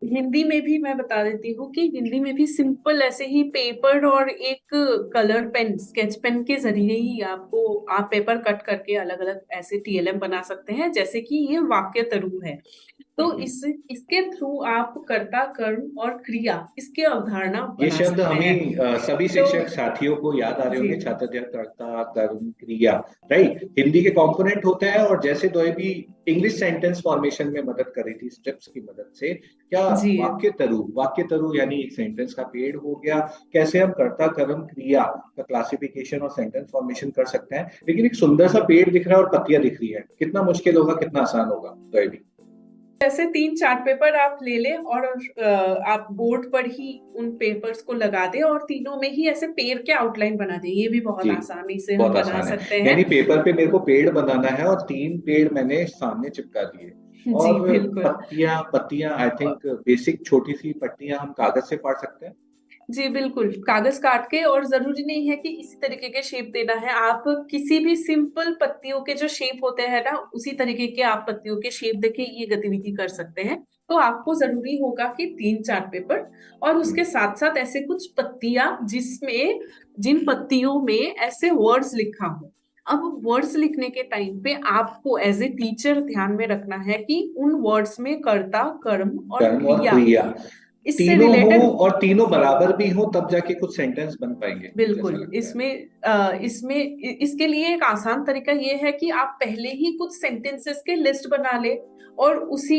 हिंदी में भी मैं बता देती हूँ कि हिंदी में भी सिंपल ऐसे ही पेपर और एक कलर पेन, स्केच पेन के जरिए ही आप पेपर कट करके अलग अलग ऐसे टीएलएम बना सकते हैं। जैसे कि ये वाक्य तरु है, तो हम्म। इसके थ्रू आप कर्ता, कर्म और क्रिया, इसके अवधारणा ये बना शब्द सकते हैं। हमें सभी तो शिक्षक साथियों को याद आ रहे जी होंगे, छात्र कर्ता कर्म क्रिया। राइट, हिंदी के कंपोनेंट होते हैं, और जैसे दो भी इंग्लिश सेंटेंस फॉर्मेशन में मदद कर रही थी स्टेप्स की मदद से, क्या जी वाक्य तरु यानी एक सेंटेंस का पेड़ हो गया। कैसे हम कर्ता कर्म क्रिया का क्लासिफिकेशन और सेंटेंस फॉर्मेशन कर सकते हैं, लेकिन एक सुंदर सा पेड़ दिख रहा है और पत्तियां दिख रही है, कितना मुश्किल होगा, कितना आसान होगा तो भी। जैसे 3 चार्ट पेपर आप ले लें और आप बोर्ड पर ही उन पेपर्स को लगा दें और तीनों में ही ऐसे पेड़ के आउटलाइन बना दें, ये भी बहुत जी, आसानी से हम बहुत बना आसान है। सकते हैं। यानी पेपर पे मेरे को पेड़ बनाना है और 3 पेड़ मैंने सामने चिपका दिए। जी और बिल्कुल। पत्तियां पत्तियां आई थिंक बेसिक छोटी सी पट्टियां हम कागज से फाड़ सकते हैं। जी बिल्कुल, कागज काट के, और जरूरी नहीं है कि इसी तरीके के शेप देना है, आप किसी भी सिंपल पत्तियों के जो शेप होते हैं ना, उसी तरीके के आप पत्तियों के शेप देके ये गतिविधि कर सकते हैं। तो आपको जरूरी होगा कि 3 चार्ट पेपर और उसके हम्म। साथ साथ ऐसे कुछ पत्तियां जिसमें, जिन पत्तियों में ऐसे वर्ड्स लिखा हो। अब वर्ड्स लिखने के टाइम पे आपको एज ए टीचर ध्यान में रखना है कि उन वर्ड्स में कर्ता, कर्म और कर्म और क्रिया, क्रिया इससे तीनों हो, रिलेटेड। और तीनों बराबर भी हो, तब जाके कुछ सेंटेंस बन पाएंगे, मुझे ऐसा बिल्कुल, लगता है। इसके लिए एक आसान तरीका ये है कि आप पहले ही कुछ सेंटेंसेस के लिस्ट बना ले और उसी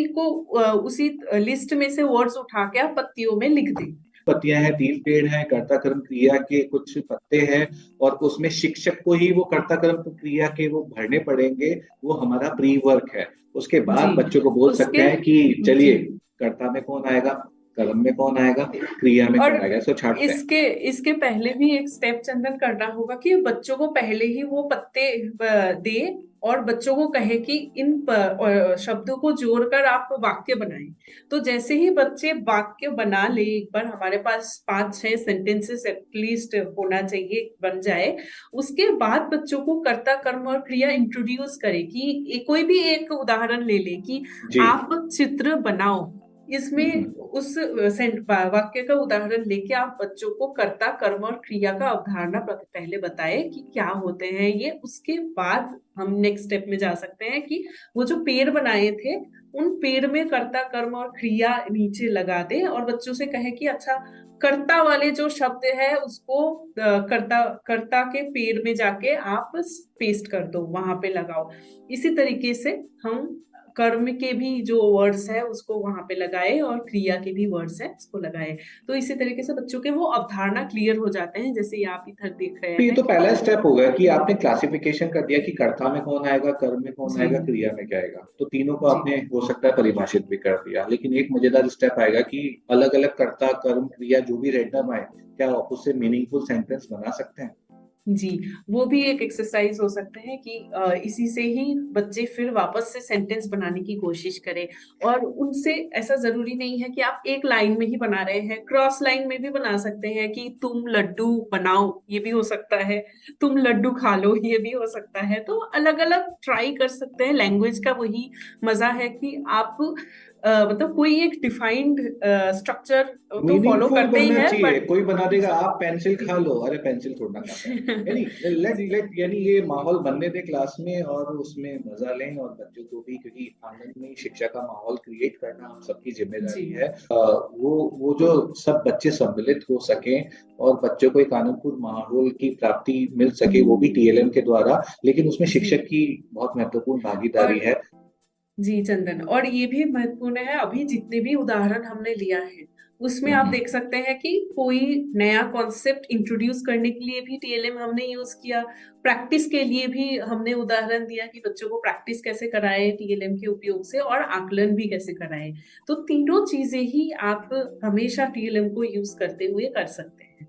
लिस्ट में से वर्ड्स उठा के आप पत्तियों में लिख दें। पत्तियां हैं, 3 पेड़ हैं, कर्ता कर्म क्रिया के कुछ पत्ते हैं, और उसमें शिक्षक को ही वो कर्ता कर्म क्रिया के वो भरने पड़ेंगे। वो हमारा प्री वर्क है। उसके जी बाद बच्चों को बोल सकते उसके हैं कि जी, चलिए, कर्ता में कौन आएगा, कर्म में कौन आएगा, क्रिया में और कौन आएगा, इसको छांटते हैं। इसके इसके पहले भी एक स्टेप चंदन करना होगा कि बच्चों को पहले ही वो पत्ते दे और बच्चों को कहे कि इन शब्दों को जोड़कर आप वाक्य बनाएं। तो जैसे ही बच्चे वाक्य बना ले, एक बार हमारे पास 5-6 सेंटेंसेस एटलीस्ट होना चाहिए, बन जाए, उसके बाद बच्चों को कर्ता, कर्म और क्रिया इंट्रोड्यूस करे कि कोई भी एक उदाहरण ले ले कि जी। आप चित्र बनाओ। इसमें हम्म। उस वाक्य का उदाहरण लेके आप बच्चों को कर्ता, कर्म और क्रिया का अवधारणा पहले बताएं कि क्या होते हैं ये। उसके बाद हम नेक्स्ट स्टेप में जा सकते हैं कि वो जो पेड़ बनाए थे, उन पेड़ में कर्ता, कर्म और क्रिया नीचे लगा दे और बच्चों से कहे कि अच्छा, कर्ता वाले जो शब्द है उसको कर्ता कर्ता के पेड़ में जाके आप पेस्ट कर दो, वहां पे लगाओ। इसी तरीके से हम कर्म के भी जो वर्ड्स है उसको वहां पे लगाए और क्रिया के भी वर्ड्स है उसको लगाए। तो इसी तरीके से बच्चों के वो अवधारणा क्लियर हो जाते हैं, जैसे ये आप इधर देख रहे तो ये हैं तो कि पहला स्टेप होगा कि आपने क्लासिफिकेशन कर दिया कि कर्ता में कौन आएगा, कर्म में कौन जी आएगा, क्रिया में क्या आएगा, तो तीनों को जी आपने हो सकता है परिभाषित भी कर दिया। लेकिन एक मजेदार स्टेप आएगा कि अलग अलग कर्ता कर्म क्रिया जो भी रैंडम आए, क्या आप उससे मीनिंगफुल सेंटेंस बना सकते हैं। जी, वो भी एक एक्सरसाइज हो सकते हैं कि इसी से ही बच्चे फिर वापस से सेंटेंस बनाने की कोशिश करें। और उनसे ऐसा जरूरी नहीं है कि आप एक लाइन में ही बना रहे हैं, क्रॉस लाइन में भी बना सकते हैं कि तुम लड्डू बनाओ, ये भी हो सकता है। तुम लड्डू खा लो, ये भी हो सकता है। तो अलग अलग ट्राई कर सकते हैं। लैंग्वेज का वही मजा है कि आप मतलब कोई एक डिफाइंड स्ट्रक्चर तो फॉलो मीनिंगफुल करते ही बनना है, चाहिए। बट कोई बना देगा आप पेंसिल खा लो, अरे पेंसिल थोड़ा ना खाता है। यानी लेट जी लेट यानी ये माहौल बनने दे क्लास में, और उसमें मजा लें, और बच्चों को भी, क्योंकि आंगन में शिक्षा का माहौल क्रिएट करना हम सबकी जी जिम्मेदारी है। वो जो सब बच्चे सम्मिलित हो सकें और बच्चों को एक आनंदपूर्ण माहौल की प्राप्ति मिल सके, वो भी टीएलएम के द्वारा। लेकिन उसमें शिक्षक जी की बहुत महत्वपूर्ण भागीदारी और है। जी चंदन, और ये भी महत्वपूर्ण है, अभी जितने भी उदाहरण हमने लिया है उसमें आप हम्म। देख सकते हैं कि कोई नया कॉन्सेप्ट इंट्रोड्यूस करने के लिए भी टीएलएम हमने यूज किया। प्रैक्टिस के लिए भी हमने उदाहरण दिया कि बच्चों को प्रैक्टिस कैसे कराए टीएलएम के उपयोग से, और आकलन भी कैसे कराए। तो तीनों चीजें ही आप हमेशा टीएलएम को यूज करते हुए कर सकते हैं।